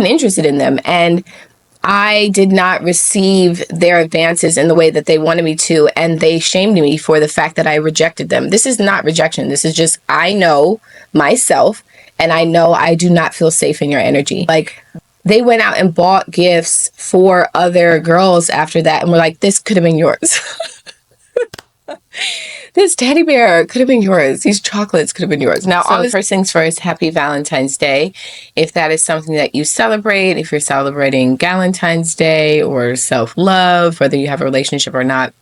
wasn't interested in them. And I did not receive their advances in the way that they wanted me to, and they shamed me for the fact that I rejected them. This is not rejection. This is just, I know myself, and I know I do not feel safe in your energy. Like, they went out and bought gifts for other girls after that, and were like, this could have been yours. This teddy bear could have been yours. These chocolates could have been yours. Now, first things first, happy Valentine's Day. If that is something that you celebrate, if you're celebrating Valentine's Day or self-love, whether you have a relationship or not,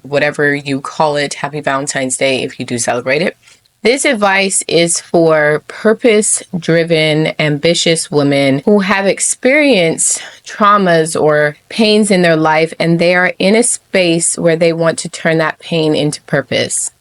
whatever you call it, happy Valentine's Day if you do celebrate it. This advice is for purpose-driven, ambitious women who have experienced traumas or pains in their life, and they are in a space where they want to turn that pain into purpose.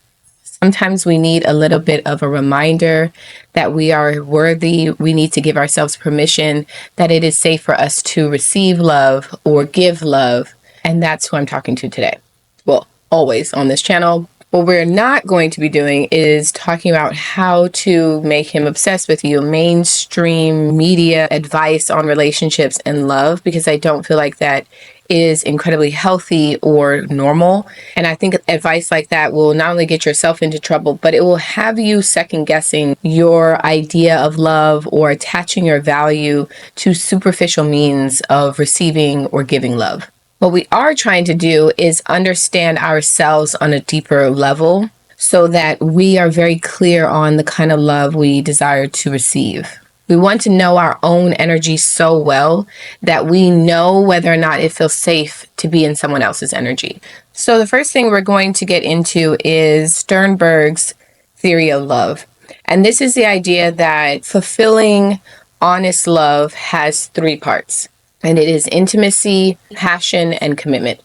Sometimes we need a little bit of a reminder that we are worthy. We need to give ourselves permission that it is safe for us to receive love or give love. And that's who I'm talking to today. Well, always on this channel. What we're not going to be doing is talking about how to make him obsessed with you, mainstream media advice on relationships and love, because I don't feel like that is incredibly healthy or normal. And I think advice like that will not only get yourself into trouble, but it will have you second guessing your idea of love or attaching your value to superficial means of receiving or giving love. What we are trying to do is understand ourselves on a deeper level so that we are very clear on the kind of love we desire to receive. We want to know our own energy so well that we know whether or not it feels safe to be in someone else's energy. So the first thing we're going to get into is Sternberg's theory of love. And this is the idea that fulfilling, honest love has three parts. And it is intimacy, passion, and commitment.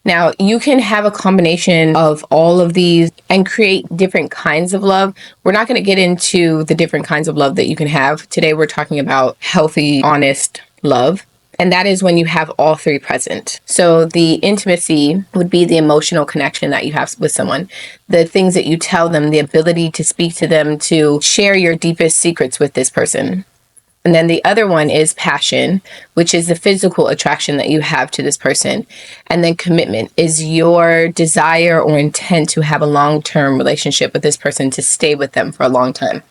Now, you can have a combination of all of these and create different kinds of love. We're not going to get into the different kinds of love that you can have. Today, we're talking about healthy, honest love. And that is when you have all three present. So the intimacy would be the emotional connection that you have with someone, the things that you tell them, the ability to speak to them, to share your deepest secrets with this person. And then the other one is passion, which is the physical attraction that you have to this person. And then commitment is your desire or intent to have a long-term relationship with this person, to stay with them for a long time.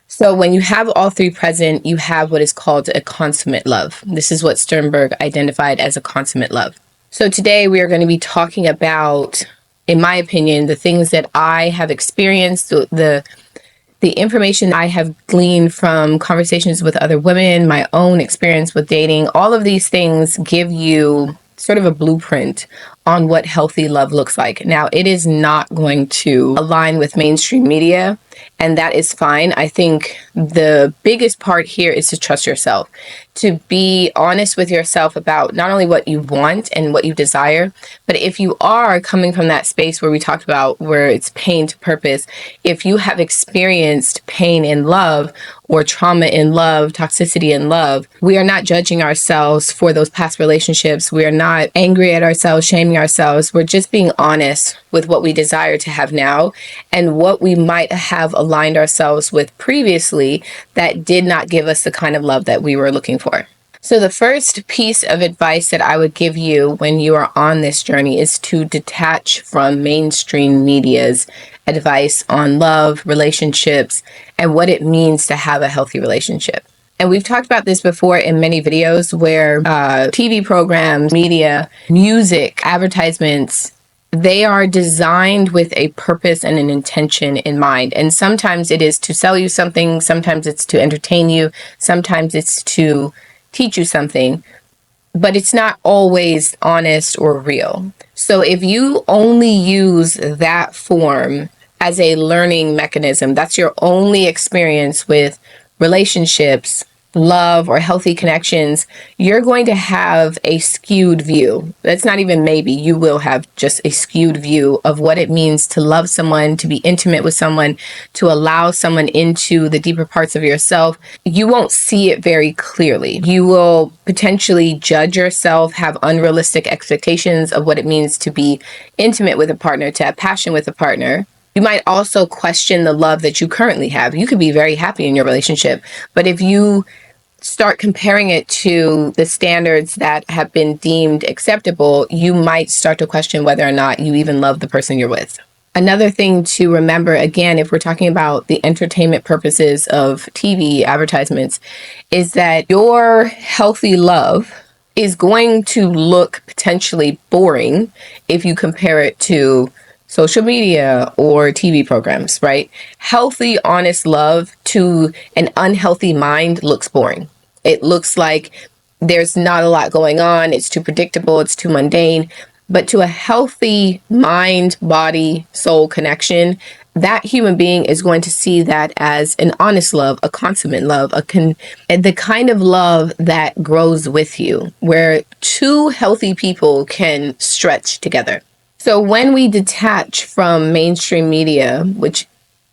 So when you have all three present, you have what is called a consummate love. This is what Sternberg identified as a consummate love. So today we are going to be talking about, in my opinion, the things that I have experienced, the information I have gleaned from conversations with other women, my own experience with dating. All of these things give you sort of a blueprint on what healthy love looks like. Now, it is not going to align with mainstream media, and that is fine. I think the biggest part here is to trust yourself, to be honest with yourself about not only what you want and what you desire, but if you are coming from that space where we talked about where it's pain to purpose, if you have experienced pain in love or trauma in love, toxicity in love, we are not judging ourselves for those past relationships. We are not angry at ourselves, shaming ourselves. We're just being honest with what we desire to have now and what we might have aligned ourselves with previously that did not give us the kind of love that we were looking for. So the first piece of advice that I would give you when you are on this journey is to detach from mainstream media's advice on love, relationships, and what it means to have a healthy relationship. And we've talked about this before in many videos where TV programs, media, music, advertisements, they are designed with a purpose and an intention in mind. And sometimes it is to sell you something, sometimes it's to entertain you, sometimes it's to teach you something, but it's not always honest or real. So if you only use that form as a learning mechanism, that's your only experience with relationships, love, or healthy connections, you're going to have a skewed view. That's not even maybe, you will have just a skewed view of what it means to love someone, to be intimate with someone, to allow someone into the deeper parts of yourself. You won't see it very clearly. You will potentially judge yourself, have unrealistic expectations of what it means to be intimate with a partner, to have passion with a partner. You might also question the love that you currently have. You could be very happy in your relationship, but if you start comparing it to the standards that have been deemed acceptable, you might start to question whether or not you even love the person you're with. Another thing to remember, again, if we're talking about the entertainment purposes of TV advertisements, is that your healthy love is going to look potentially boring if you compare it to social media or TV programs, right? Healthy, honest love to an unhealthy mind looks boring. It looks like there's not a lot going on. It's too predictable. It's too mundane. But to a healthy mind, body, soul connection, that human being is going to see that as an honest love, a consummate love, the kind of love that grows with you, where two healthy people can stretch together. So when we detach from mainstream media, which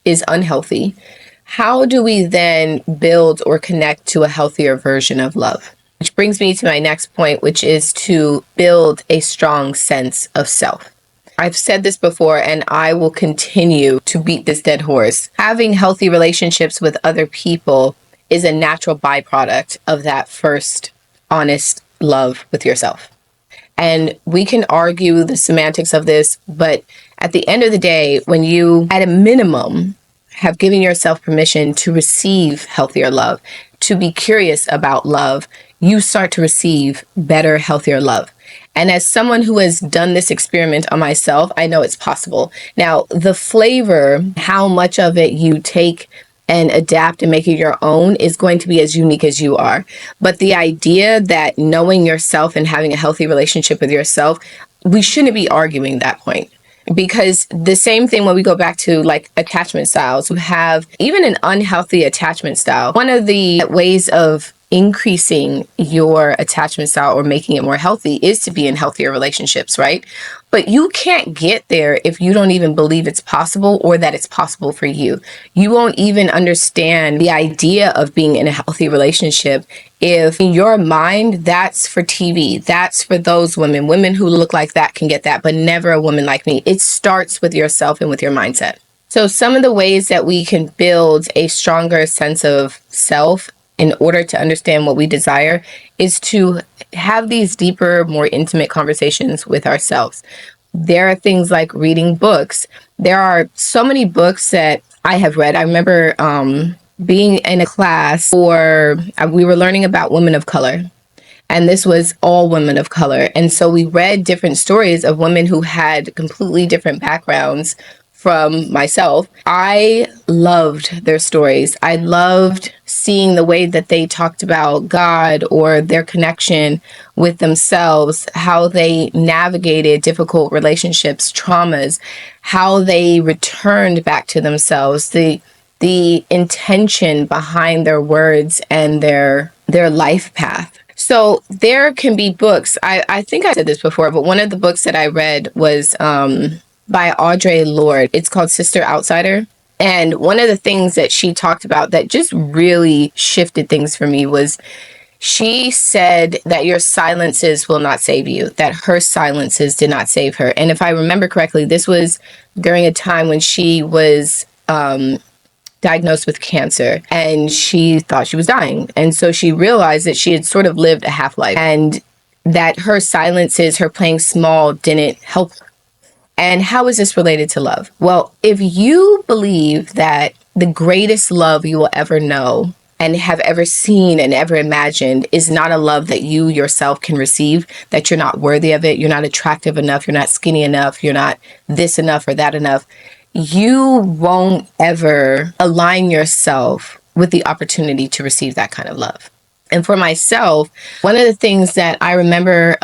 is unhealthy, how do we then build or connect to a healthier version of love? Which brings me to my next point, which is to build a strong sense of self. I've said this before, and I will continue to beat this dead horse. Having healthy relationships with other people is a natural byproduct of that first honest love with yourself. And we can argue the semantics of this, but at the end of the day, when you, at a minimum, have given yourself permission to receive healthier love, to be curious about love, you start to receive better, healthier love. And as someone who has done this experiment on myself, I know it's possible. Now, the flavor, how much of it you take and adapt and make it your own is going to be as unique as you are. But the idea that knowing yourself and having a healthy relationship with yourself, we shouldn't be arguing that point. Because the same thing when we go back to like attachment styles, who have even an unhealthy attachment style. One of the ways of increasing your attachment style or making it more healthy is to be in healthier relationships, right? But you can't get there if you don't even believe it's possible or that it's possible for you. You won't even understand the idea of being in a healthy relationship if in your mind that's for TV, that's for those women who look like that can get that, but never a woman like me. It starts with yourself and with your mindset. So some of the ways that we can build a stronger sense of self in order to understand what we desire is to have these deeper, more intimate conversations with ourselves. There are things like reading books. There are so many books that I have read. I remember being in a class where we were learning about women of color. And this was all women of color. And so we read different stories of women who had completely different backgrounds from myself. I loved their stories. I loved seeing the way that they talked about God or their connection with themselves, how they navigated difficult relationships, traumas, how they returned back to themselves, the intention behind their words and their life path. So there can be books. I think I said this before, but one of the books that I read was by Audre Lorde. It's called Sister Outsider. And one of the things that she talked about that just really shifted things for me was she said that your silences will not save you, that her silences did not save her. And if I remember correctly, this was during a time when she was diagnosed with cancer and she thought she was dying. And so she realized that she had sort of lived a half-life and that her silences, her playing small, didn't help her. And how is this related to love? Well, if you believe that the greatest love you will ever know and have ever seen and ever imagined is not a love that you yourself can receive, that you're not worthy of it, you're not attractive enough, you're not skinny enough, you're not this enough or that enough, you won't ever align yourself with the opportunity to receive that kind of love. And for myself, one of the things that I remember,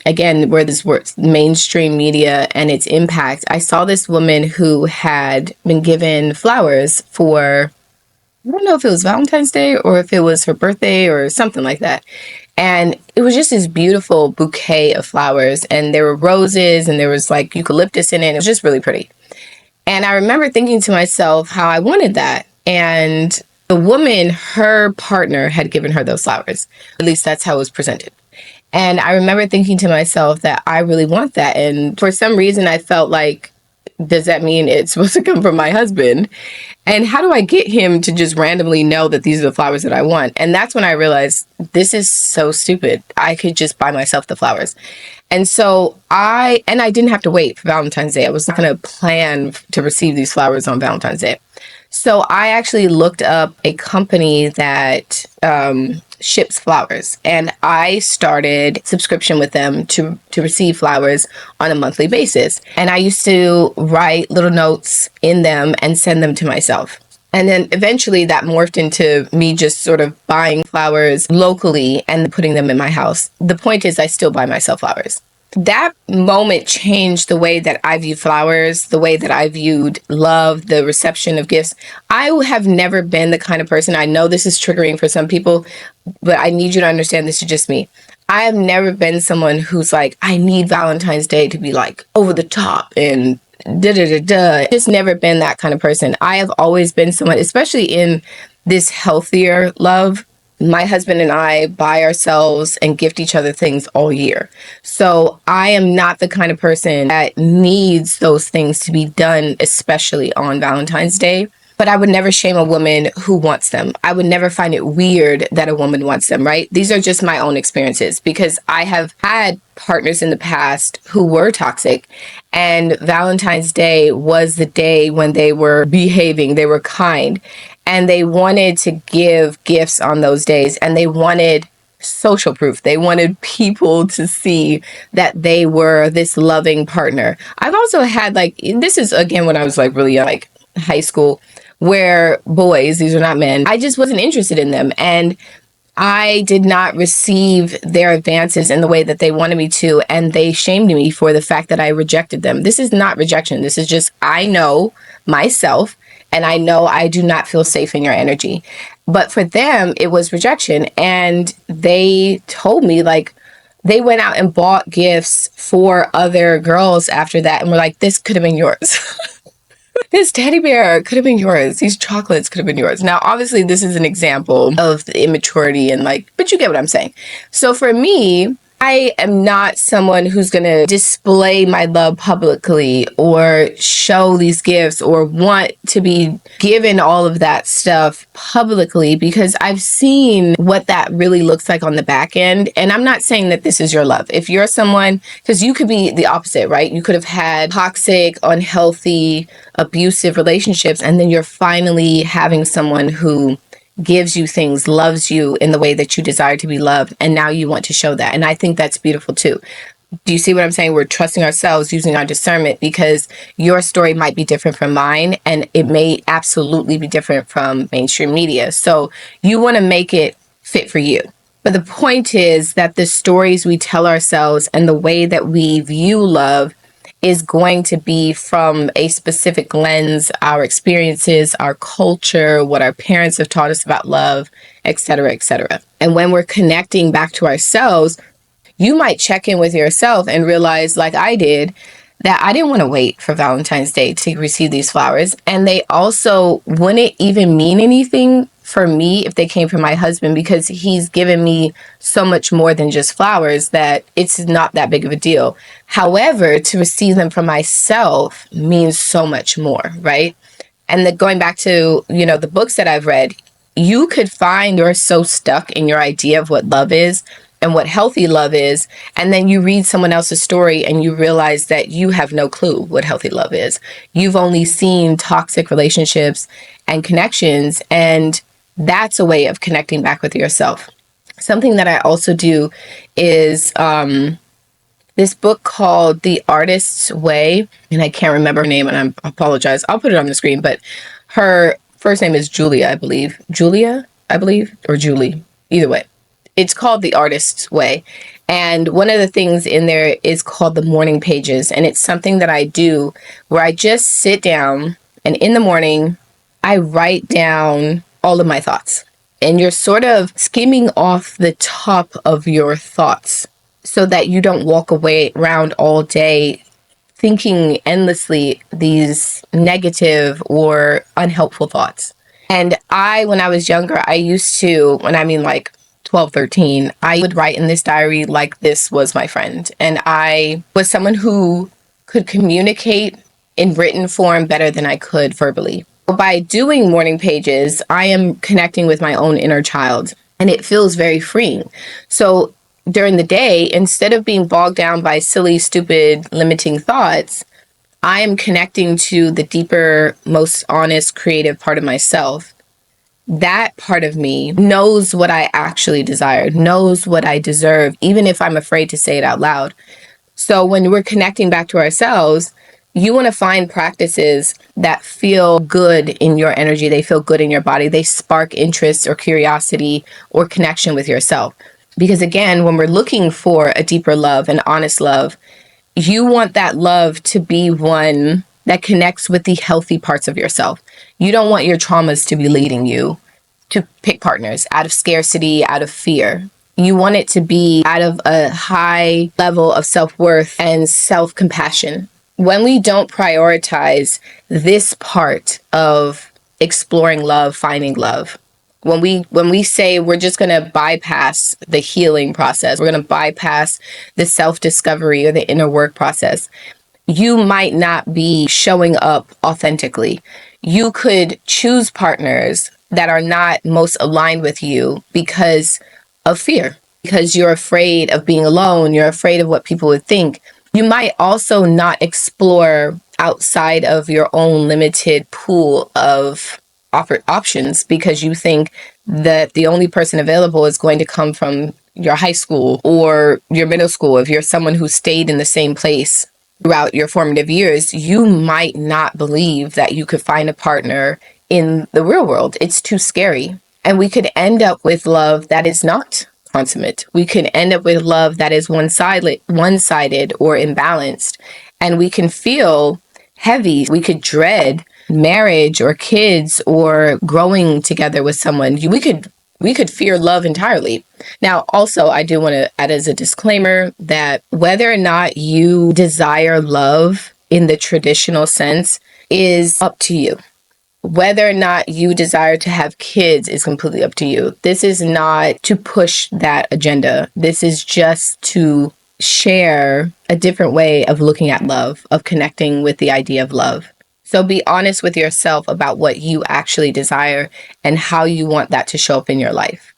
again, where this works, mainstream media and its impact, I saw this woman who had been given flowers for, I don't know if it was Valentine's Day or if it was her birthday or something like that. And it was just this beautiful bouquet of flowers. And there were roses and there was like eucalyptus in it. It was just really pretty. And I remember thinking to myself how I wanted that. And the woman, her partner, had given her those flowers. At least that's how it was presented. And I remember thinking to myself that I really want that. And for some reason, I felt like Does that mean it's supposed to come from my husband? And how do I get him to just randomly know that these are the flowers that I want? And that's when I realized this is so stupid. I could just buy myself the flowers. And so I didn't have to wait for Valentine's Day. I was not going to plan to receive these flowers on Valentine's Day. So I actually looked up a company that ships flowers, and I started subscription with them to receive flowers on a monthly basis. And I used to write little notes in them and send them to myself. And then eventually that morphed into me just sort of buying flowers locally and putting them in my house. The point is, I still buy myself flowers. That moment changed the way that I view flowers, the way that I viewed love, the reception of gifts. I have never been the kind of person, I know this is triggering for some people, but I need you to understand this is just me. I have never been someone who's like, I need Valentine's Day to be like over the top and da da da da. Just never been that kind of person. I have always been someone, especially in this healthier love. My husband and I buy ourselves and gift each other things all year. So I am not the kind of person that needs those things to be done, especially on Valentine's Day. But I would never shame a woman who wants them. I would never find it weird that a woman wants them, right? These are just my own experiences because I have had partners in the past who were toxic, and Valentine's Day was the day when they were behaving, they were kind, and they wanted to give gifts on those days, and they wanted social proof. They wanted people to see that they were this loving partner. I've also had this is again when I was really young, like high school, where boys, these are not men, I just wasn't interested in them. And I did not receive their advances in the way that they wanted me to. And they shamed me for the fact that I rejected them. This is not rejection. This is just, I know myself and I know I do not feel safe in your energy. But for them, it was rejection. And they told me they went out and bought gifts for other girls after that. And were like, this could have been yours. This teddy bear could have been yours. These chocolates could have been yours. Now, obviously, this is an example of the immaturity but you get what I'm saying. So for me, I am not someone who's going to display my love publicly or show these gifts or want to be given all of that stuff publicly because I've seen what that really looks like on the back end. And I'm not saying that this is your love. If you're someone, because you could be the opposite, right? You could have had toxic, unhealthy, abusive relationships, and then you're finally having someone who gives you things, loves you in the way that you desire to be loved, and now you want to show that. And I think that's beautiful too. Do you see what I'm saying? We're trusting ourselves, using our discernment, because your story might be different from mine, and it may absolutely be different from mainstream media. So you want to make it fit for you. But the point is that the stories we tell ourselves and the way that we view love is going to be from a specific lens, our experiences, our culture, what our parents have taught us about love, et cetera, et cetera. And when we're connecting back to ourselves, you might check in with yourself and realize, like I did, that I didn't want to wait for Valentine's Day to receive these flowers. And they also wouldn't even mean anything for me if they came from my husband, because he's given me so much more than just flowers that it's not that big of a deal. However, to receive them from myself means so much more, right? And going back to, the books that I've read, you could find you're so stuck in your idea of what love is and what healthy love is. And then you read someone else's story and you realize that you have no clue what healthy love is. You've only seen toxic relationships and connections, and that's a way of connecting back with yourself. Something that I also do is this book called The Artist's Way, and I can't remember her name, and I apologize. I'll put it on the screen, but her first name is Julia, I believe. Or Julie, either way. It's called The Artist's Way. And one of the things in there is called the morning pages. And it's something that I do where I just sit down and in the morning, I write down all of my thoughts. And you're sort of skimming off the top of your thoughts so that you don't walk around all day thinking endlessly these negative or unhelpful thoughts. And when I was younger, I used to, 12, 13, I would write in this diary like this was my friend. And I was someone who could communicate in written form better than I could verbally. By doing morning pages, I am connecting with my own inner child, and it feels very freeing. So during the day, instead of being bogged down by silly, stupid, limiting thoughts, I am connecting to the deeper, most honest, creative part of myself. That part of me knows what I actually desire, knows what I deserve, even if I'm afraid to say it out loud. So when we're connecting back to ourselves, you want to find practices that feel good in your energy. They feel good in your body. They spark interest or curiosity or connection with yourself. Because again, when we're looking for a deeper love, an honest love, you want that love to be one that connects with the healthy parts of yourself. You don't want your traumas to be leading you to pick partners out of scarcity, out of fear. You want it to be out of a high level of self-worth and self-compassion. When we don't prioritize this part of exploring love, finding love, when we say we're just going to bypass the healing process, we're going to bypass the self-discovery or the inner work process, you might not be showing up authentically. You could choose partners that are not most aligned with you because of fear, because you're afraid of being alone, you're afraid of what people would think. You might also not explore outside of your own limited pool of options because you think that the only person available is going to come from your high school or your middle school. If you're someone who stayed in the same place throughout your formative years, you might not believe that you could find a partner in the real world. It's too scary. And we could end up with love that is not consummate. We could end up with love that is one-sided or imbalanced. And we can feel heavy. We could dread marriage or kids or growing together with someone. We could fear love entirely. Now, also, I do want to add as a disclaimer that whether or not you desire love in the traditional sense is up to you. Whether or not you desire to have kids is completely up to you. This is not to push that agenda. This is just to share a different way of looking at love, of connecting with the idea of love. So be honest with yourself about what you actually desire and how you want that to show up in your life.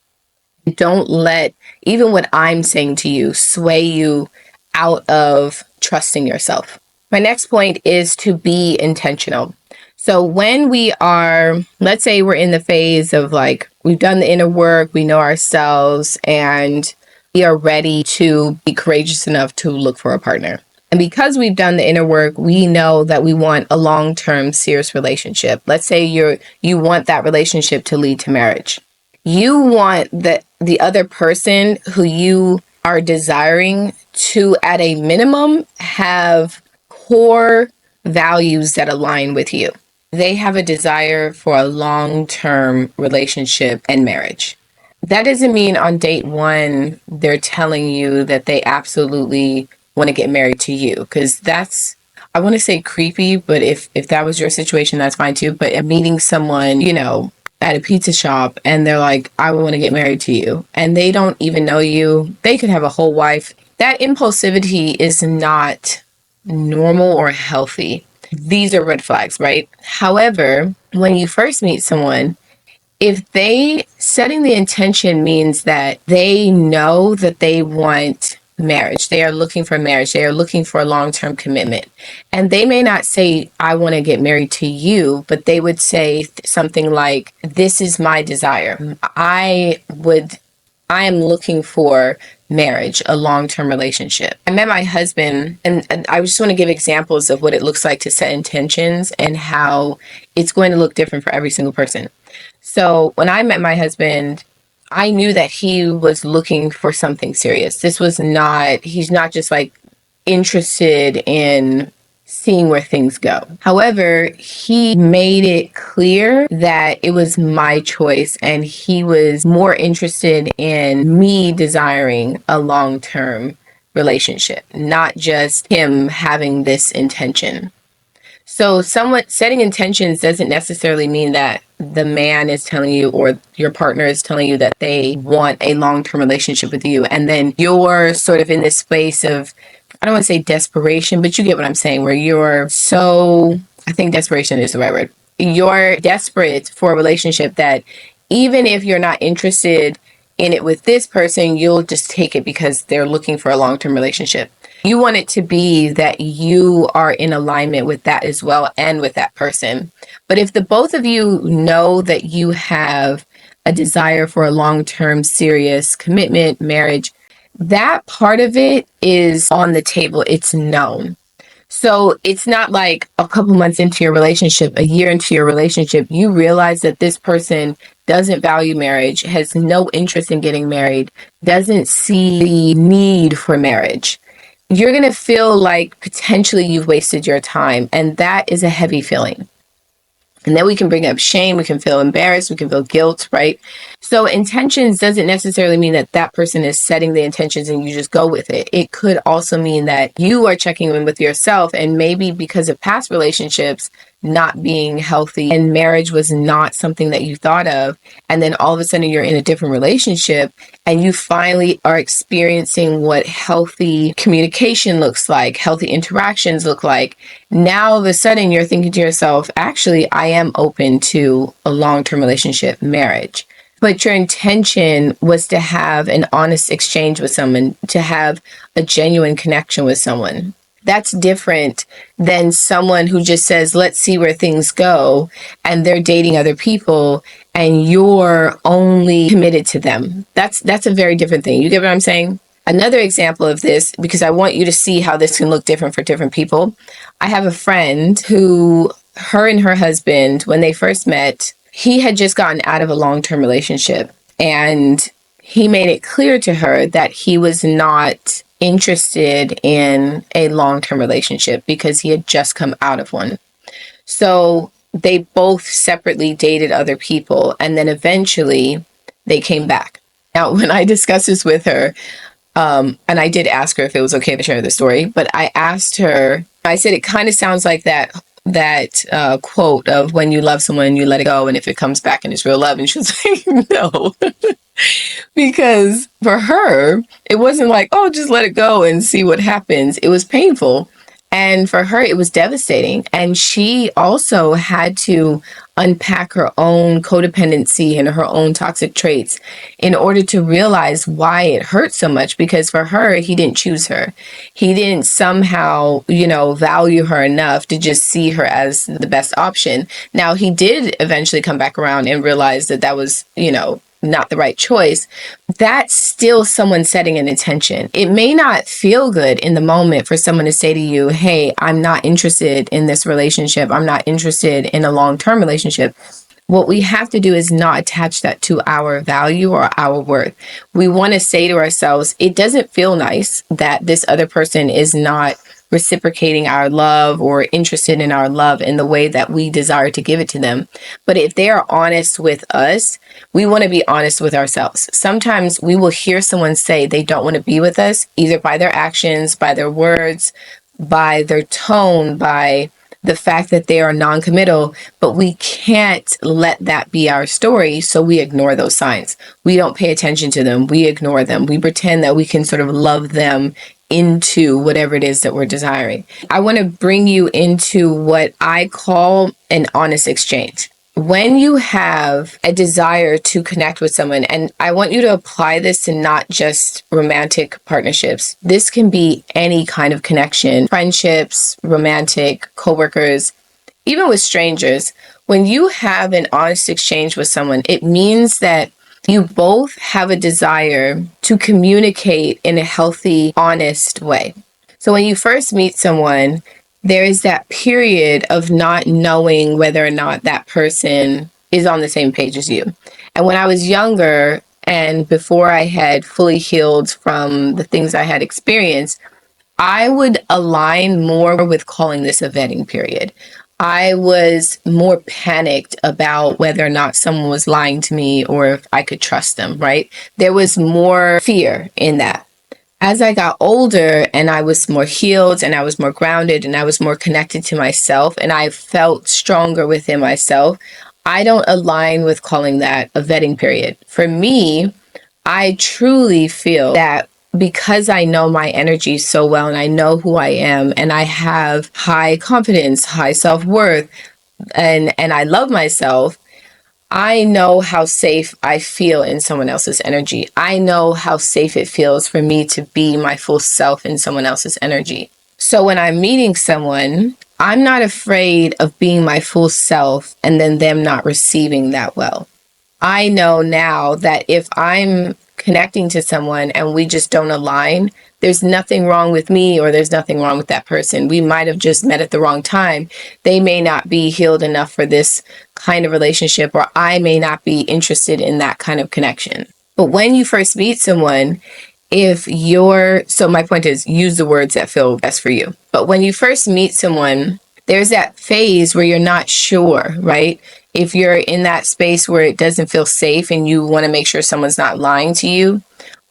Don't let even what I'm saying to you sway you out of trusting yourself. My next point is to be intentional. So when we are, let's say we're in the phase of like, we've done the inner work, we know ourselves, and we are ready to be courageous enough to look for a partner. And because we've done the inner work, we know that we want a long-term serious relationship. Let's say you want that relationship to lead to marriage. You want the other person who you are desiring to, at a minimum, have core values that align with you. They have a desire for a long-term relationship and marriage. That doesn't mean on date one, they're telling you that they absolutely want to get married to you, because that's, I want to say creepy, but if that was your situation, that's fine too. But meeting someone, at a pizza shop and they're like, I want to get married to you, and they don't even know you, they could have a whole wife. That impulsivity is not normal or healthy. These are red flags, right? However, when you first meet someone, if setting the intention means that they know that they want marriage, they are looking for marriage, they are looking for a long-term commitment. And they may not say, I want to get married to you, but they would say something like, this is my desire. I am looking for marriage, a long-term relationship. I met my husband, and I just want to give examples of what it looks like to set intentions and how it's going to look different for every single person. So when I met my husband, I knew that he was looking for something serious. He's not just like interested in seeing where things go. However, he made it clear that it was my choice, and he was more interested in me desiring a long-term relationship, not just him having this intention. So setting intentions doesn't necessarily mean that the man is telling you or your partner is telling you that they want a long-term relationship with you, and then you're sort of in this space of I don't want to say desperation, but you get what I'm saying, where you're so, I think desperation is the right word. You're desperate for a relationship that even if you're not interested in it with this person, you'll just take it because they're looking for a long-term relationship. You want it to be that you are in alignment with that as well and with that person. But if the both of you know that you have a desire for a long-term, serious commitment, marriage, that part of it is on the table. It's known. So it's not like a couple months into your relationship, a year into your relationship, you realize that this person doesn't value marriage, has no interest in getting married, doesn't see the need for marriage. You're going to feel like potentially you've wasted your time. And that is a heavy feeling. And then we can bring up shame, we can feel embarrassed, we can feel guilt, right? So intentions doesn't necessarily mean that that person is setting the intentions and you just go with it. It could also mean that you are checking in with yourself, and maybe because of past relationships not being healthy and marriage was not something that you thought of, and then all of a sudden you're in a different relationship and you finally are experiencing what healthy communication looks like, healthy interactions look like. Now all of a sudden you're thinking to yourself, actually, I am open to a long-term relationship, marriage. But your intention was to have an honest exchange with someone, to have a genuine connection with someone. That's different than someone who just says, let's see where things go, and they're dating other people and you're only committed to them. That's a very different thing. You get what I'm saying? Another example of this, because I want you to see how this can look different for different people. I have a friend who, her and her husband, when they first met, he had just gotten out of a long-term relationship, and he made it clear to her that he was not interested in a long-term relationship because he had just come out of one. So they both separately dated other people, and then eventually they came back. Now, when I discussed this with her, and I did ask her if it was okay to share the story, but I asked her, I said, it kind of sounds like that quote of when you love someone, you let it go, and if it comes back and it's real love. And she was like, no. Because for her, it wasn't like, oh, just let it go and see what happens. It was painful. And for her, it was devastating. And she also had to unpack her own codependency and her own toxic traits in order to realize why it hurt so much. Because for her, he didn't choose her. He didn't somehow, value her enough to just see her as the best option. Now, he did eventually come back around and realize that that was, not the right choice. That's still someone setting an intention. It may not feel good in the moment for someone to say to you, hey, I'm not interested in this relationship. I'm not interested in a long-term relationship. What we have to do is not attach that to our value or our worth. We want to say to ourselves, it doesn't feel nice that this other person is not reciprocating our love or interested in our love in the way that we desire to give it to them. But if they are honest with us, we want to be honest with ourselves. Sometimes we will hear someone say they don't want to be with us, either by their actions, by their words, by their tone, by the fact that they are non-committal, but we can't let that be our story. So we ignore those signs. We don't pay attention to them. We ignore them. We pretend that we can sort of love them into whatever it is that we're desiring. I want to bring you into what I call an honest exchange. When you have a desire to connect with someone, and I want you to apply this to not just romantic partnerships. This can be any kind of connection, friendships, romantic, coworkers, even with strangers. When you have an honest exchange with someone, it means that you both have a desire to communicate in a healthy, honest way. So when you first meet someone, there is that period of not knowing whether or not that person is on the same page as you. And when I was younger and before I had fully healed from the things I had experienced, I would align more with calling this a vetting period. I was more panicked about whether or not someone was lying to me or if I could trust them, right? There was more fear in that. As I got older and I was more healed and I was more grounded and I was more connected to myself and I felt stronger within myself, I don't align with calling that a vetting period. For me, I truly feel that because I know my energy so well and I know who I am and I have high confidence, high self-worth, and I love myself, I know how safe I feel in someone else's energy. I know how safe it feels for me to be my full self in someone else's energy. So when I'm meeting someone, I'm not afraid of being my full self and then them not receiving that well. I know now that if I'm connecting to someone and we just don't align, there's nothing wrong with me or there's nothing wrong with that person. We might have just met at the wrong time. They may not be healed enough for this kind of relationship, or I may not be interested in that kind of connection. But when you first meet someone, so my point is, use the words that feel best for you. But when you first meet someone, there's that phase where you're not sure, right? If you're in that space where it doesn't feel safe and you want to make sure someone's not lying to you,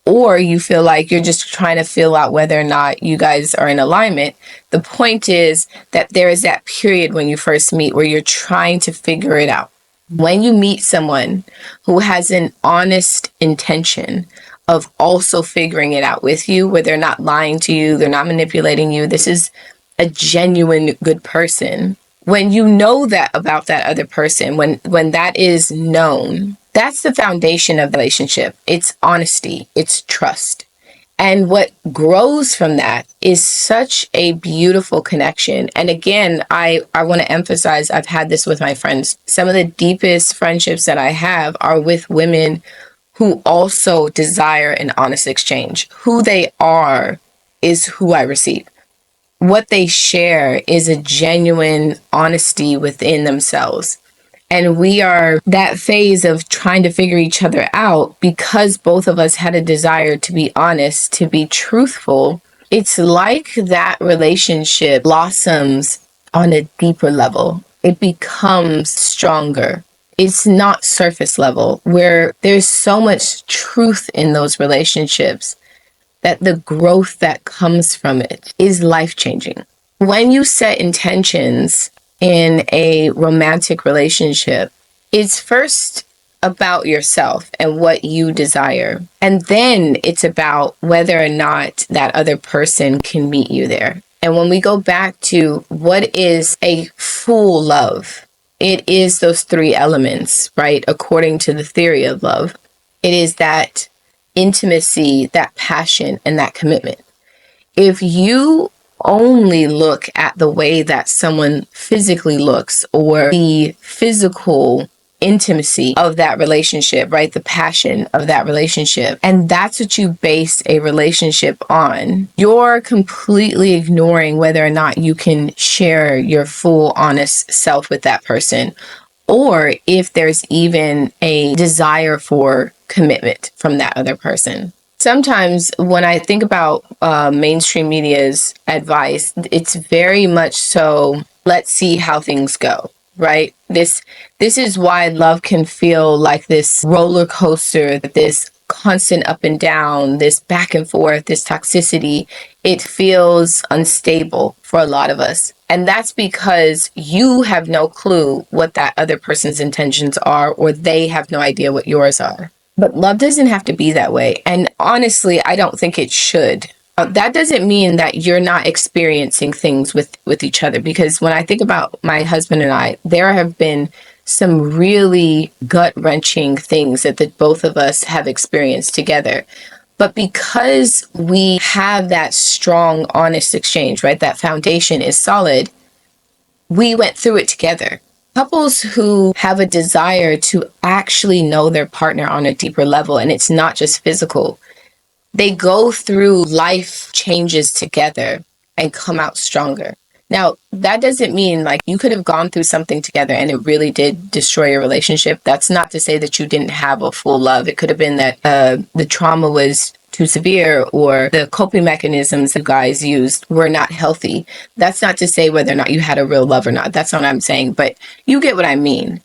or you feel like you're just trying to feel out whether or not you guys are in alignment, the point is that there is that period when you first meet where you're trying to figure it out. When you meet someone who has an honest intention of also figuring it out with you, where they're not lying to you, they're not manipulating you, this is a genuine good person. When you know that about that other person, when that is known, that's the foundation of the relationship. It's honesty, it's trust. And what grows from that is such a beautiful connection. And again, I want to emphasize, I've had this with my friends. Some of the deepest friendships that I have are with women who also desire an honest exchange. Who they are is who I receive. What they share is a genuine honesty within themselves. And we are that phase of trying to figure each other out because both of us had a desire to be honest, to be truthful. It's like that relationship blossoms on a deeper level. It becomes stronger. It's not surface level, where there's so much truth in those relationships that the growth that comes from it is life-changing. When you set intentions in a romantic relationship, it's first about yourself and what you desire. And then it's about whether or not that other person can meet you there. And when we go back to what is a full love, it is those three elements, right? According to the theory of love, it is that intimacy, that passion, and that commitment. If you only look at the way that someone physically looks, or the physical intimacy of that relationship, right? The passion of that relationship, and that's what you base a relationship on, you're completely ignoring whether or not you can share your full, honest self with that person, or if there's even a desire for commitment from that other person. Sometimes when I think about mainstream media's advice, it's very much so, let's see how things go, right? This is why love can feel like this roller coaster, this constant up and down, this back and forth, this toxicity. It feels unstable for a lot of us. And that's because you have no clue what that other person's intentions are, or they have no idea what yours are. But love doesn't have to be that way. And honestly, I don't think it should. That doesn't mean that you're not experiencing things with each other. Because when I think about my husband and I, there have been some really gut-wrenching things that the both of us have experienced together. But because we have that strong, honest exchange, right? That foundation is solid. We went through it together. Couples who have a desire to actually know their partner on a deeper level, and it's not just physical, they go through life changes together and come out stronger. Now, that doesn't mean like you could have gone through something together and it really did destroy your relationship. That's not to say that you didn't have a full love. It could have been that the trauma was too severe, or the coping mechanisms you guys used were not healthy. That's not to say whether or not you had a real love or not. That's not what I'm saying, but you get what I mean.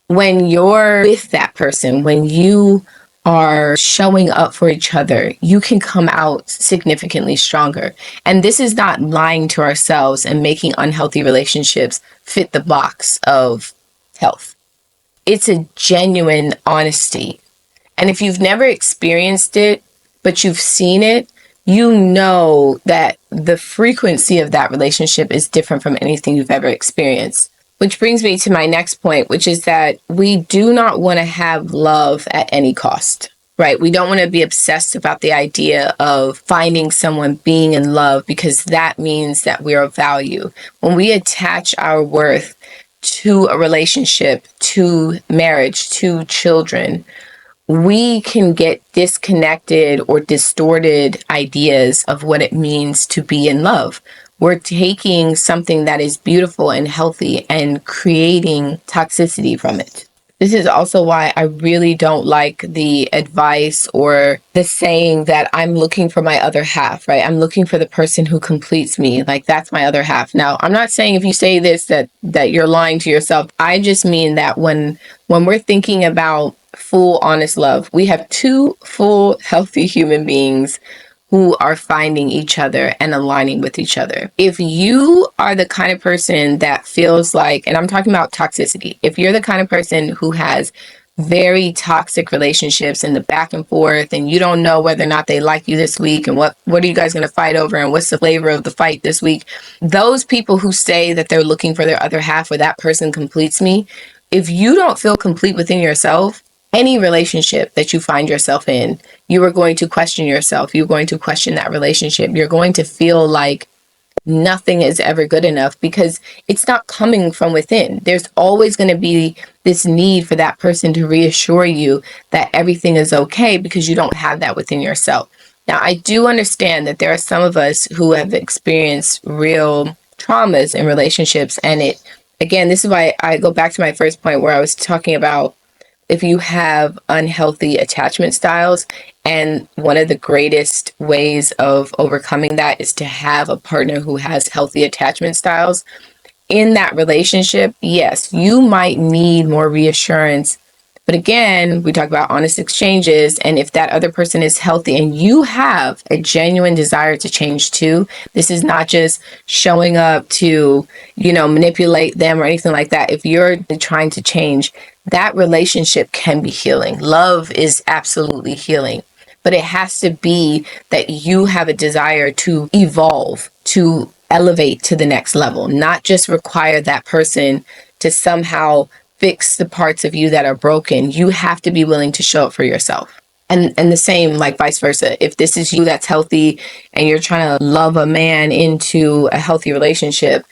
When you're with that person, when you are showing up for each other, you can come out significantly stronger. And this is not lying to ourselves and making unhealthy relationships fit the box of health. It's a genuine honesty. And if you've never experienced it, but you've seen it, you know that the frequency of that relationship is different from anything you've ever experienced. Which brings me to my next point, which is that we do not want to have love at any cost, right? We don't want to be obsessed about the idea of finding someone, being in love, because that means that we're of value. When we attach our worth to a relationship, to marriage, to children, we can get disconnected or distorted ideas of what it means to be in love. We're taking something that is beautiful and healthy and creating toxicity from it. This is also why I really don't like the advice or the saying that I'm looking for my other half, right? I'm looking for the person who completes me. Like, that's my other half. Now, I'm not saying if you say this that you're lying to yourself. I just mean that when we're thinking about full, honest love, we have two full, healthy human beings who are finding each other and aligning with each other. If you are the kind of person that feels like, and I'm talking about toxicity, if you're the kind of person who has very toxic relationships and the back and forth, and you don't know whether or not they like you this week, and what are you guys going to fight over, and what's the flavor of the fight this week, those people who say that they're looking for their other half or that person completes me, if you don't feel complete within yourself, any relationship that you find yourself in, you are going to question yourself. You're going to question that relationship. You're going to feel like nothing is ever good enough because it's not coming from within. There's always going to be this need for that person to reassure you that everything is okay because you don't have that within yourself. Now, I do understand that there are some of us who have experienced real traumas in relationships. And again, this is why I go back to my first point where I was talking about if you have unhealthy attachment styles, and one of the greatest ways of overcoming that is to have a partner who has healthy attachment styles. In that relationship, yes, you might need more reassurance. But again, we talk about honest exchanges. And if that other person is healthy and you have a genuine desire to change too, this is not just showing up to, manipulate them or anything like that. If you're trying to change, that relationship can be healing. Love is absolutely healing. But it has to be that you have a desire to evolve, to elevate to the next level, not just require that person to somehow fix the parts of you that are broken. You have to be willing to show up for yourself. And the same, like vice versa. If this is you that's healthy and you're trying to love a man into a healthy relationship,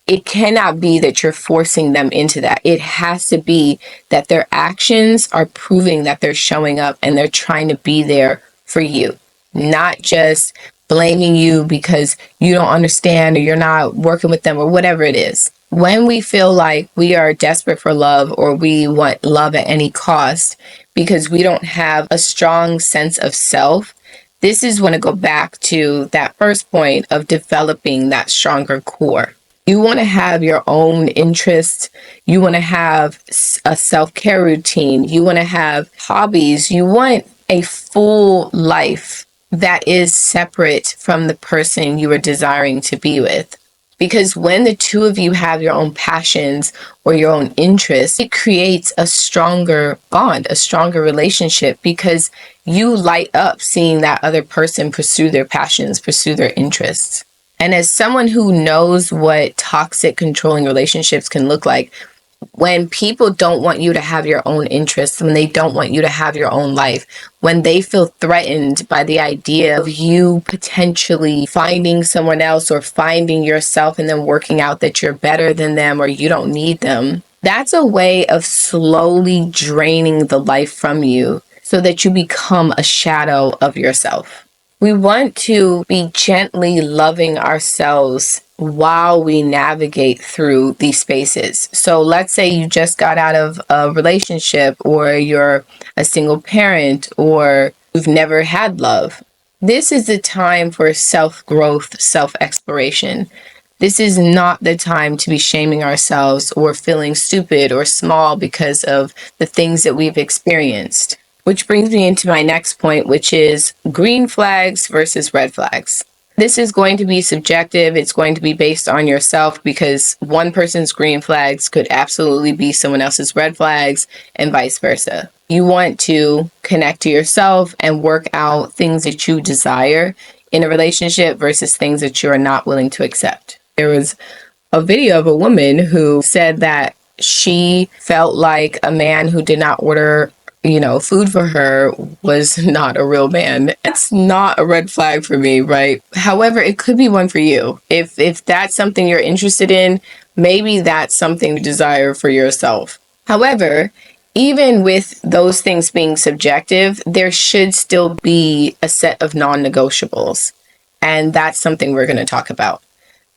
it cannot be that you're forcing them into that. It has to be that their actions are proving that they're showing up and they're trying to be there for you, not just blaming you because you don't understand or you're not working with them or whatever it is. When we feel like we are desperate for love or we want love at any cost because we don't have a strong sense of self, this is when I go back to that first point of developing that stronger core. You want to have your own interests. You want to have a self-care routine. You want to have hobbies. You want a full life that is separate from the person you are desiring to be with. Because when the two of you have your own passions or your own interests, it creates a stronger bond, a stronger relationship, because you light up seeing that other person pursue their passions, pursue their interests. And as someone who knows what toxic, controlling relationships can look like, when people don't want you to have your own interests, when they don't want you to have your own life, when they feel threatened by the idea of you potentially finding someone else or finding yourself and then working out that you're better than them or you don't need them, that's a way of slowly draining the life from you so that you become a shadow of yourself. We want to be gently loving ourselves while we navigate through these spaces. So let's say you just got out of a relationship, or you're a single parent, or you've never had love. This is the time for self-growth, self-exploration. This is not the time to be shaming ourselves or feeling stupid or small because of the things that we've experienced. Which brings me into my next point, which is green flags versus red flags. This is going to be subjective. It's going to be based on yourself, because one person's green flags could absolutely be someone else's red flags and vice versa. You want to connect to yourself and work out things that you desire in a relationship versus things that you are not willing to accept. There was a video of a woman who said that she felt like a man who did not order, food for her was not a real man. It's not a red flag for me, right? However, it could be one for you. If that's something you're interested in, maybe that's something you desire for yourself. However, even with those things being subjective, there should still be a set of non-negotiables. And that's something we're going to talk about.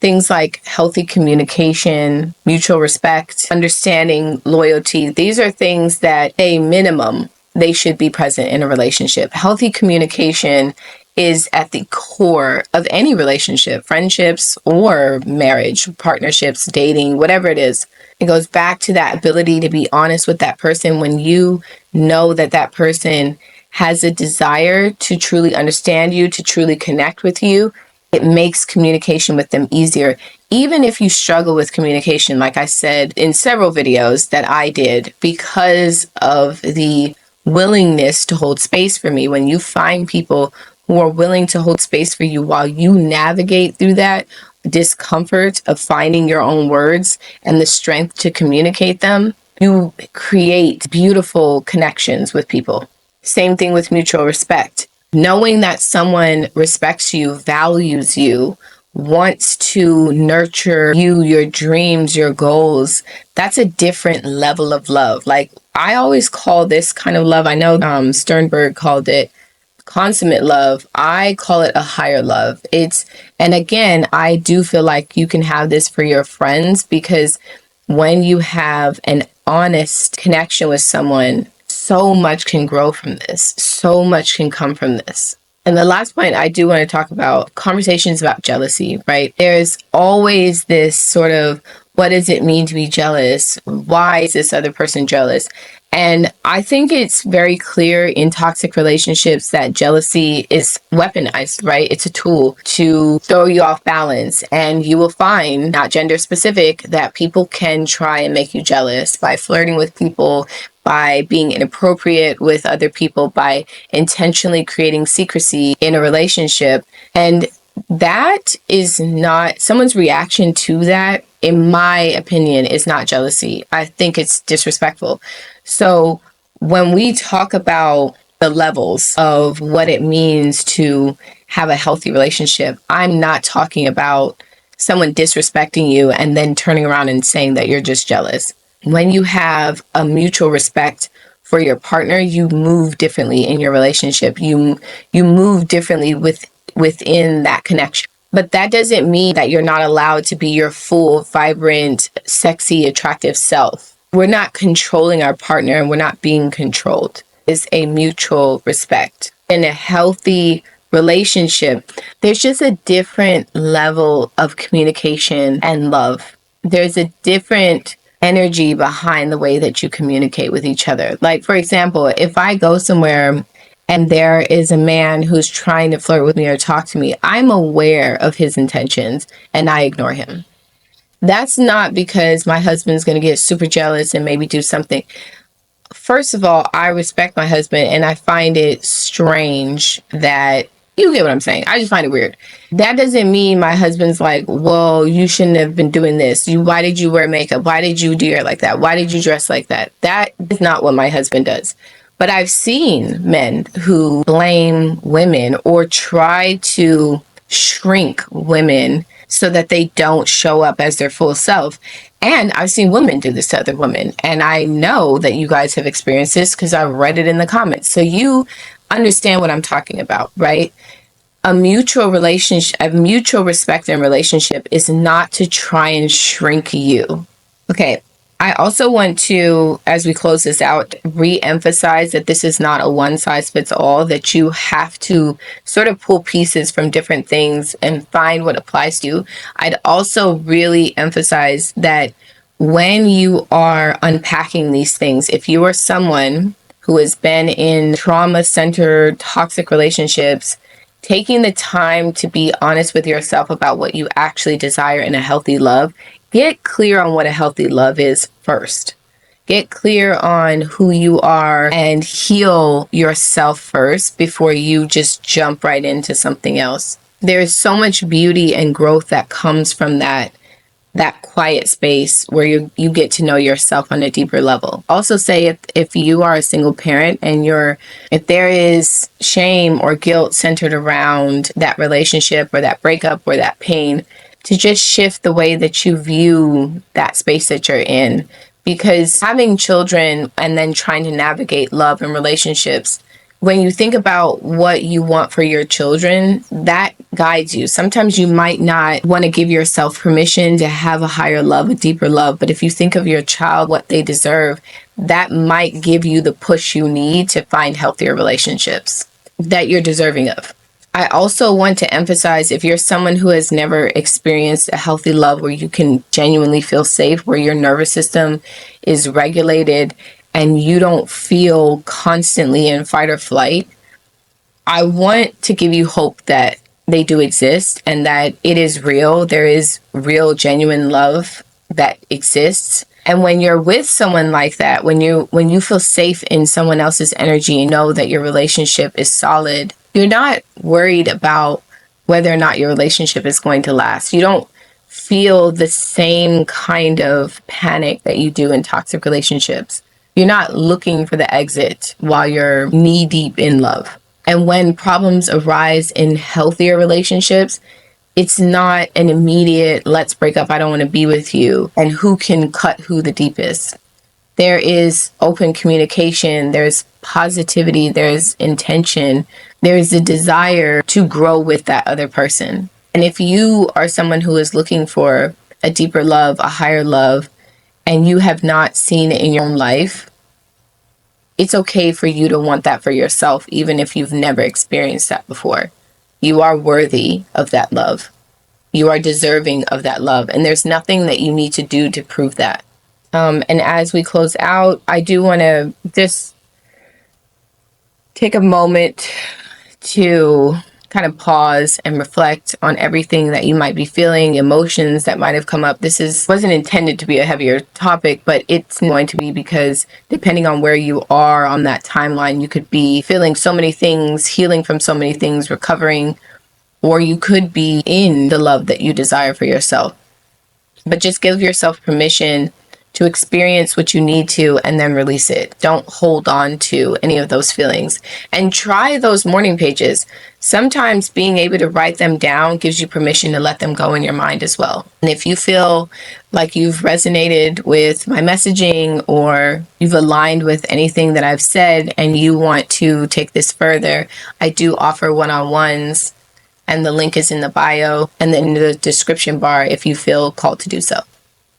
Things like healthy communication, mutual respect, understanding, loyalty. These are things that, a minimum, they should be present in a relationship. Healthy communication is at the core of any relationship, friendships or marriage, partnerships, dating, whatever it is. It goes back to that ability to be honest with that person when you know that that person has a desire to truly understand you, to truly connect with you. It makes communication with them easier. Even if you struggle with communication, like I said in several videos that I did, because of the willingness to hold space for me, when you find people who are willing to hold space for you while you navigate through that discomfort of finding your own words and the strength to communicate them, you create beautiful connections with people. Same thing with mutual respect. Knowing that someone respects you, values you, wants to nurture you, your dreams, your goals, that's a different level of love. Like, I always call this kind of love, I know Sternberg called it consummate love. I call it a higher love. And again, I do feel like you can have this for your friends, because when you have an honest connection with someone, so much can grow from this. So much can come from this. And the last point I do want to talk about, conversations about jealousy, right? There's always this sort of, what does it mean to be jealous? Why is this other person jealous? And I think it's very clear in toxic relationships that jealousy is weaponized, right? It's a tool to throw you off balance. And you will find, not gender specific, that people can try and make you jealous by flirting with people, by being inappropriate with other people, by intentionally creating secrecy in a relationship. And that is not, someone's reaction to that, in my opinion, is not jealousy. I think it's disrespectful. So when we talk about the levels of what it means to have a healthy relationship, I'm not talking about someone disrespecting you and then turning around and saying that you're just jealous. When you have a mutual respect for your partner, you move differently in your relationship. You move differently within that connection. But that doesn't mean that you're not allowed to be your full, vibrant, sexy, attractive self. We're not controlling our partner and we're not being controlled. It's a mutual respect. In a healthy relationship, there's just a different level of communication and love. There's a different energy behind the way that you communicate with each other. Like, for example, if I go somewhere and there is a man who's trying to flirt with me or talk to me, I'm aware of his intentions and I ignore him. That's not because my husband's going to get super jealous and maybe do something. First of all, I respect my husband and I find it strange that, you get what I'm saying. I just find it weird. That doesn't mean my husband's like, well, you shouldn't have been doing this. Why did you wear makeup? Why did you do your hair like that? Why did you dress like that? That is not what my husband does. But I've seen men who blame women or try to shrink women so that they don't show up as their full self. And I've seen women do this to other women. And I know that you guys have experienced this because I've read it in the comments. So you understand what I'm talking about, right? A mutual relationship, a mutual respect and relationship is not to try and shrink you. Okay. I also want to, as we close this out, re-emphasize that this is not a one-size-fits-all, that you have to sort of pull pieces from different things and find what applies to you. I'd also really emphasize that when you are unpacking these things, if you are someone who has been in trauma-centered toxic relationships, taking the time to be honest with yourself about what you actually desire in a healthy love, get clear on what a healthy love is first. Get clear on who you are and heal yourself first before you just jump right into something else. There's so much beauty and growth that comes from that quiet space where you get to know yourself on a deeper level. Also say if you are a single parent and if there is shame or guilt centered around that relationship or that breakup or that pain, to just shift the way that you view that space that you're in. Because having children and then trying to navigate love and relationships, when you think about what you want for your children, that guides you. Sometimes you might not want to give yourself permission to have a higher love, a deeper love. But if you think of your child, what they deserve, that might give you the push you need to find healthier relationships that you're deserving of. I also want to emphasize, if you're someone who has never experienced a healthy love where you can genuinely feel safe, where your nervous system is regulated and you don't feel constantly in fight or flight, I want to give you hope that they do exist and that it is real. There is real, genuine love that exists. And when you're with someone like that, when you feel safe in someone else's energy and know that your relationship is solid, you're not worried about whether or not your relationship is going to last. You don't feel the same kind of panic that you do in toxic relationships. You're not looking for the exit while you're knee deep in love. And when problems arise in healthier relationships, it's not an immediate, let's break up, I don't want to be with you, and who can cut who the deepest. There is open communication, there's positivity, there's intention, there's a desire to grow with that other person. And if you are someone who is looking for a deeper love, a higher love, and you have not seen it in your own life, it's okay for you to want that for yourself, even if you've never experienced that before. You are worthy of that love. You are deserving of that love. And there's nothing that you need to do to prove that. And as we close out, I do want to just take a moment to kind of pause and reflect on everything that you might be feeling, emotions that might have come up. Wasn't intended to be a heavier topic, but it's going to be, because depending on where you are on that timeline, you could be feeling so many things, healing from so many things, recovering, or you could be in the love that you desire for yourself. But just give yourself permission to experience what you need to and then release it. Don't hold on to any of those feelings. And try those morning pages. Sometimes being able to write them down gives you permission to let them go in your mind as well. And if you feel like you've resonated with my messaging or you've aligned with anything that I've said and you want to take this further, I do offer one-on-ones, and the link is in the bio and then in the description bar if you feel called to do so.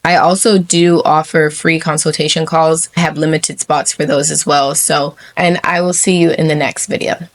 I also do offer free consultation calls. I have limited spots for those as well. And I will see you in the next video.